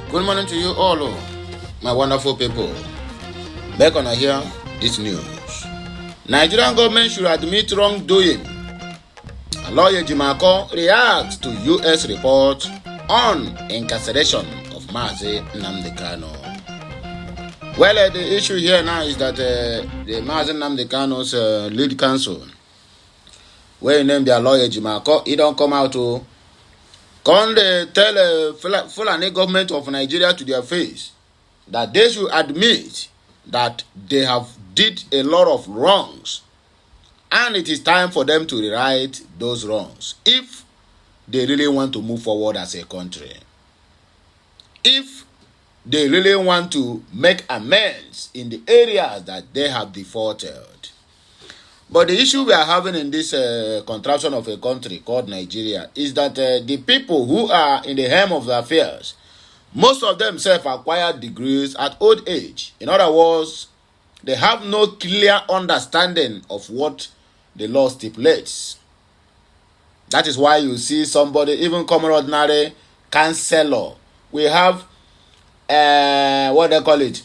Good morning to you all, my wonderful people. Back on here, this news. Nigerian government should admit wrongdoing. Lawyer Jimako reacts to U.S. report on incarceration of Mazi Nnamdi Kanu. Well, the issue here now is that the Mazi Nnamdi Kanu's lead counsel, where he named their lawyer Jimako, he don't come out to come tell Fulani government of Nigeria to their face that they should admit that they have did a lot of wrongs, and it is time for them to rewrite those wrongs if they really want to move forward as a country. If they really want to make amends in the areas that they have defaulted. But the issue we are having in this contraption of a country called Nigeria is that the people who are in the helm of the affairs, most of them self-acquired degrees at old age. In other words, they have no clear understanding of what the law stipulates. That is why you see somebody, even common ordinary counselor. We have, what they call it?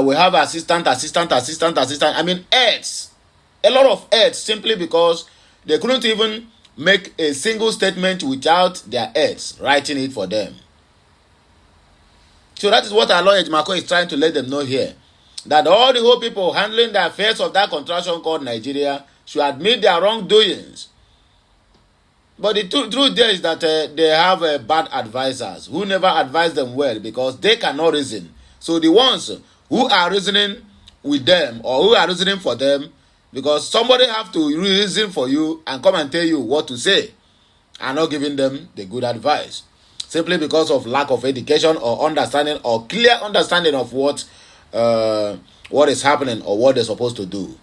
We have assistant. I mean, aides. A lot of aides, simply because they couldn't even make a single statement without their aides writing it for them. So that is what our lawyer Jimako is trying to let them know here. That all the whole people handling the affairs of that contraction called Nigeria should admit their wrongdoings. But the truth there is that they have bad advisors who never advise them well because they cannot reason. So the ones who are reasoning with them or who are reasoning for them, because somebody have to reason for you and come and tell you what to say, and not giving them the good advice, simply because of lack of education or understanding or clear understanding of what is happening or what they're supposed to do.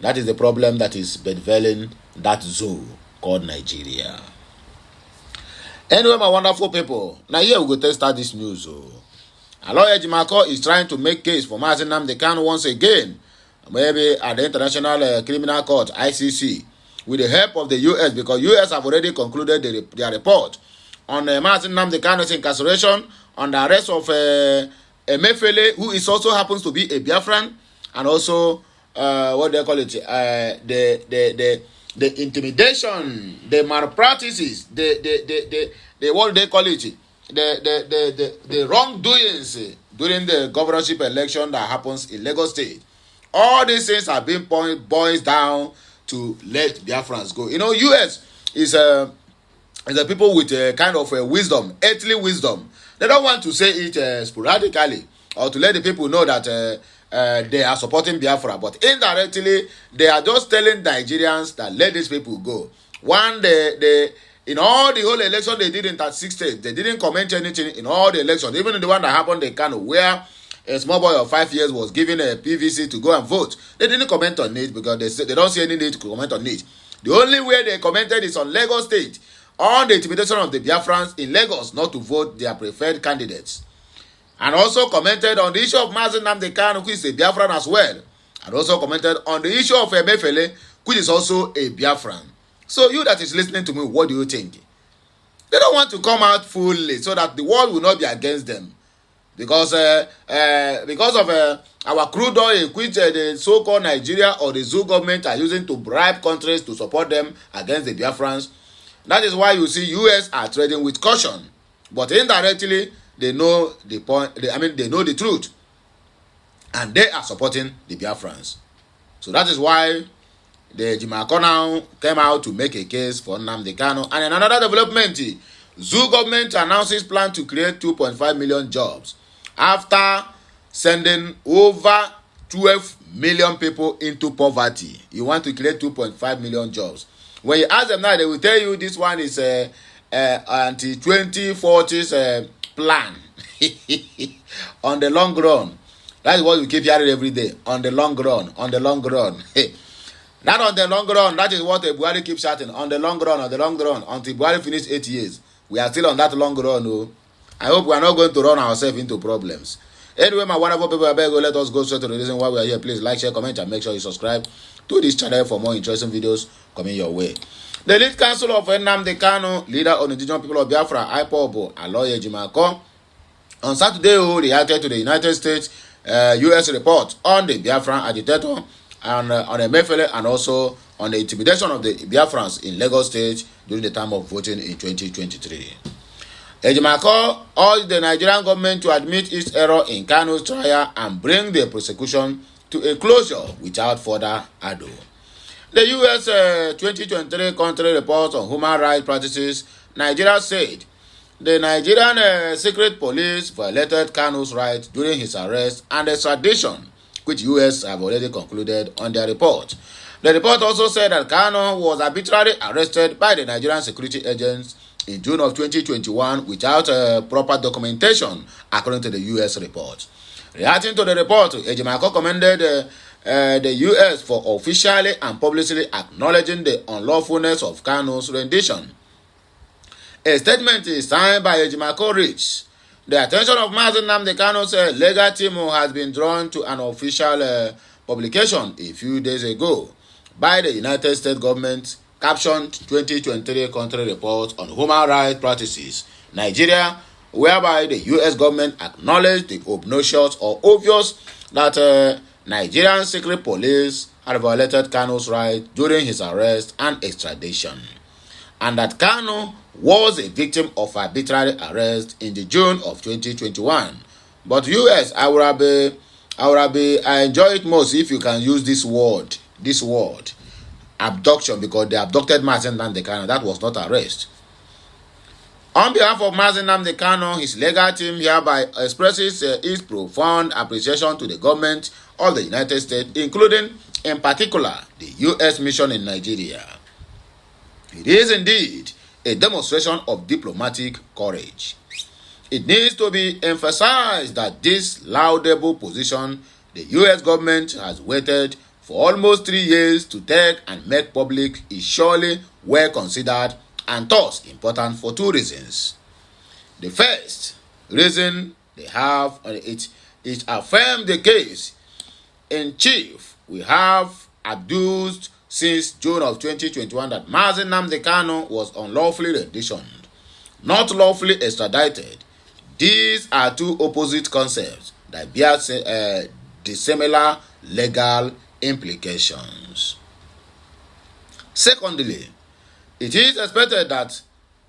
That is the problem that is bedfelling that zoo called Nigeria. Anyway, my wonderful people, now here we go to start this news. A lawyer Jimako is trying to make case for Mazi Nnamdi Kanu once again, maybe at the International Criminal Court, ICC, with the help of the U.S., because U.S. have already concluded their report on Mazi Nnamdi Kanu's incarceration, on the arrest of Emefiele, who is also happens to be a Biafran, and also what they call it, the intimidation, the malpractices, the what they call it, the wrongdoings during the governorship election that happens in Lagos State. All these things are being boils down to let Biafrans go. You know, U.S. is a people with a kind of a wisdom, earthly wisdom. They don't want to say it sporadically or to let the people know that they are supporting Biafra, but indirectly they are just telling Nigerians that let these people go. One, they in all the whole election they did in 36 states, they didn't comment anything in all the elections, even in the one that happened in Kano, where a small boy of 5 years was given a PVC to go and vote. They didn't comment on it because they don't see any need to comment on it. The only way they commented is on Lagos State, on the intimidation of the Biafrans in Lagos not to vote their preferred candidates. And also commented on the issue of Mazi Nnamdi Kanu, who is a Biafran as well. And also commented on the issue of Emefiele, which is also a Biafran. So you that is listening to me, what do you think? They don't want to come out fully so that the world will not be against them. Because of our crude oil, which the so-called Nigeria or the zoo government are using to bribe countries to support them against the Biafrans. That is why you see U.S. are trading with caution. But indirectly, they know the point. They know the truth. And they are supporting the Biafrans. So that is why the Jimako now came out to make a case for Nnamdi Kanu. And in another development, zoo government announces plan to create 2.5 million jobs after sending over 12 million people into poverty. You want to create 2.5 million jobs. When you ask them now, they will tell you this one is a anti-2040s plan. On the long run. That is what you keep hearing every day. On the long run. On the long run. Not on the long run. That is what Buhari keeps shouting. On the long run. On the long run. Until Buhari finished 8 years. We are still on that long run. Oh. I hope we are not going to run ourselves into problems. Anyway, my wonderful people, I beg you, let us go straight to the reason why we are here. Please like, share, comment, and make sure you subscribe to this channel for more interesting videos coming your way. The lead counsel of Nnamdi Kanu, leader of the indigenous people of Biafra, IPOB, Aloye Jimako, on Saturday who reacted to the United States U.S. report on the Biafran agitator and on Emefiele, and also on the intimidation of the Biafrans in Lagos State during the time of voting in 2023. Ejimako urged the Nigerian government to admit its error in Kanu's trial and bring the prosecution to a closure without further ado. The U.S. 2023 country report on human rights practices, Nigeria said the Nigerian secret police violated Kanu's rights during his arrest and extradition, which U.S. have already concluded on their report. The report also said that Kanu was arbitrarily arrested by the Nigerian security agents in June of 2021 without proper documentation, according to the U.S. report. Reacting to the report, Ejimako commended the U.S. for officially and publicly acknowledging the unlawfulness of Kanu's rendition. A statement is signed by Ejimako reads, the attention of Mazi Nnamdi Kanu's legal team has been drawn to an official publication a few days ago by the United States government captioned 2023 country report on human rights practices, Nigeria, whereby the U.S. government acknowledged the obnoxious or obvious that Nigerian secret police had violated Kanu's rights during his arrest and extradition, and that Kanu was a victim of arbitrary arrest in the June of 2021. But U.S., I enjoy it most if you can use this word, abduction, because they abducted Mazi Nnamdi Kanu. That was not arrest. On behalf of Mazi Nnamdi Kanu, his legal team hereby expresses its profound appreciation to the government of the United States, including, in particular, the U.S. mission in Nigeria. It is indeed a demonstration of diplomatic courage. It needs to be emphasized that this laudable position the U.S. government has waited for almost 3 years to take and make public is surely well considered and thus important for two reasons. The first reason they have it affirms the case in chief we have adduced since June of 2021 that Mazi Nnamdi Kanu was unlawfully renditioned, not lawfully extradited. These are two opposite concepts that bear dissimilar legal implications. Secondly, it is expected that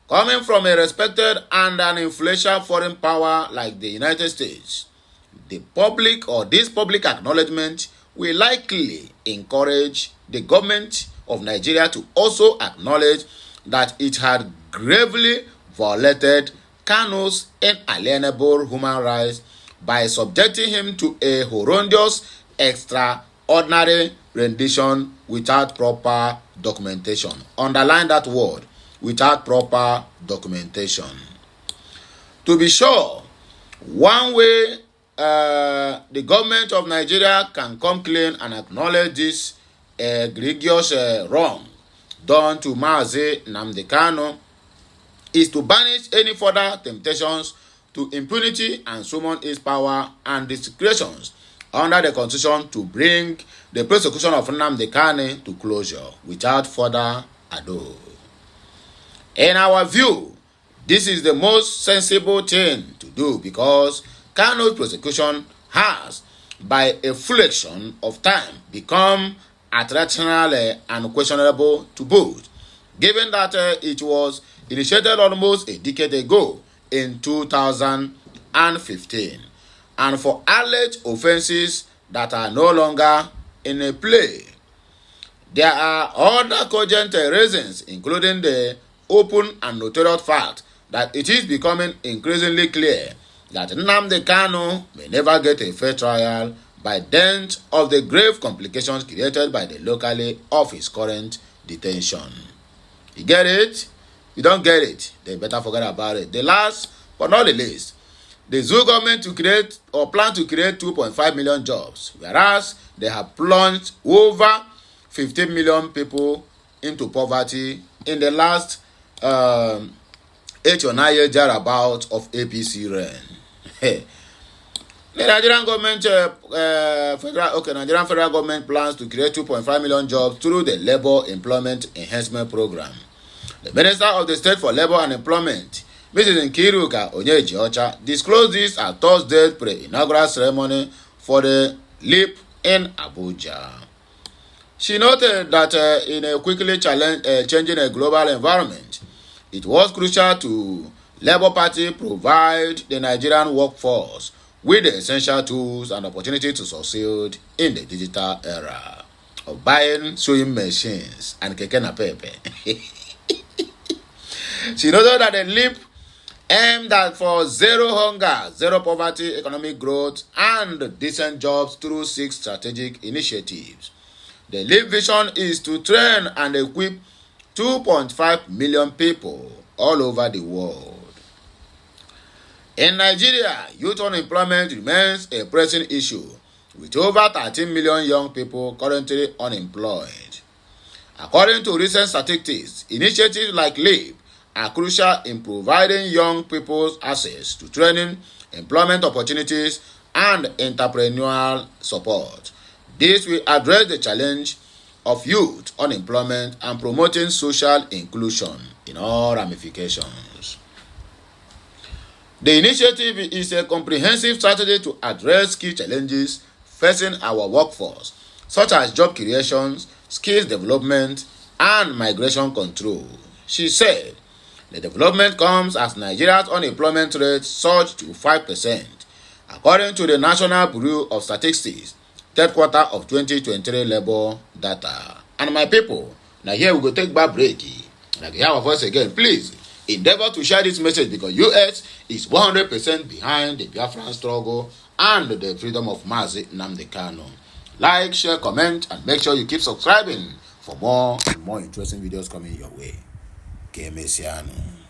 coming from a respected and an influential foreign power like the United States, this public acknowledgement will likely encourage the government of Nigeria to also acknowledge that it had gravely violated Kanu's inalienable human rights by subjecting him to a horrendous, extraordinary rendition without proper documentation. Underline that word, without proper documentation. To be sure, one way the government of Nigeria can come clean and acknowledge this egregious wrong done to Mazi Nnamdi Kanu is to banish any further temptations to impunity and summon its power and discretions under the Constitution to bring the prosecution of Nnamdi Kanu to closure without further ado. In our view, this is the most sensible thing to do because Kanu's prosecution has, by a fraction of time, become irrational and questionable to both, given that it was initiated almost a decade ago in 2015, and for alleged offenses that are no longer in a play. There are other cogent reasons, including the open and notorious fact that it is becoming increasingly clear that Nnamdi Kanu may never get a fair trial by dint of the grave complications created by the locality of his current detention. You get it? You don't get it, then better forget about it. The last but not the least, the zoo government plan to create 2.5 million jobs, whereas they have plunged over 15 million people into poverty in the last 8 or 9 years thereabout of APC reign. The Nigerian government, Nigerian federal government plans to create 2.5 million jobs through the Labor Employment Enhancement Program. The Minister of the State for Labor and Employment, Mrs. Nkiruka Onyejiocha disclosed this at Thursday's pre-inaugural ceremony for the LEAP in Abuja. She noted that in a quickly changing a global environment, it was crucial to Labour Party provide the Nigerian workforce with the essential tools and opportunity to succeed in the digital era of buying sewing machines and keke napepe. She noted that the LEAP aimed at for zero hunger, zero poverty, economic growth, and decent jobs through 6 strategic initiatives. The LEAP vision is to train and equip 2.5 million people all over the world. In Nigeria, youth unemployment remains a pressing issue, with over 13 million young people currently unemployed. According to recent statistics, initiatives like LEAP are crucial in providing young people access to training, employment opportunities, and entrepreneurial support. This will address the challenge of youth unemployment and promoting social inclusion in all ramifications. The initiative is a comprehensive strategy to address key challenges facing our workforce, such as job creation, skills development, and migration control. She said, the development comes as Nigeria's unemployment rate surged to 5%, according to the National Bureau of Statistics, third quarter of 2023 labor data. And my people, now here we go take back break. Like you have a voice again, please endeavor to share this message because US is 100% behind the Biafran struggle and the freedom of Mazi Nnamdi Kanu. Like, share, comment, and make sure you keep subscribing for more and more interesting videos coming your way. Que Messiano.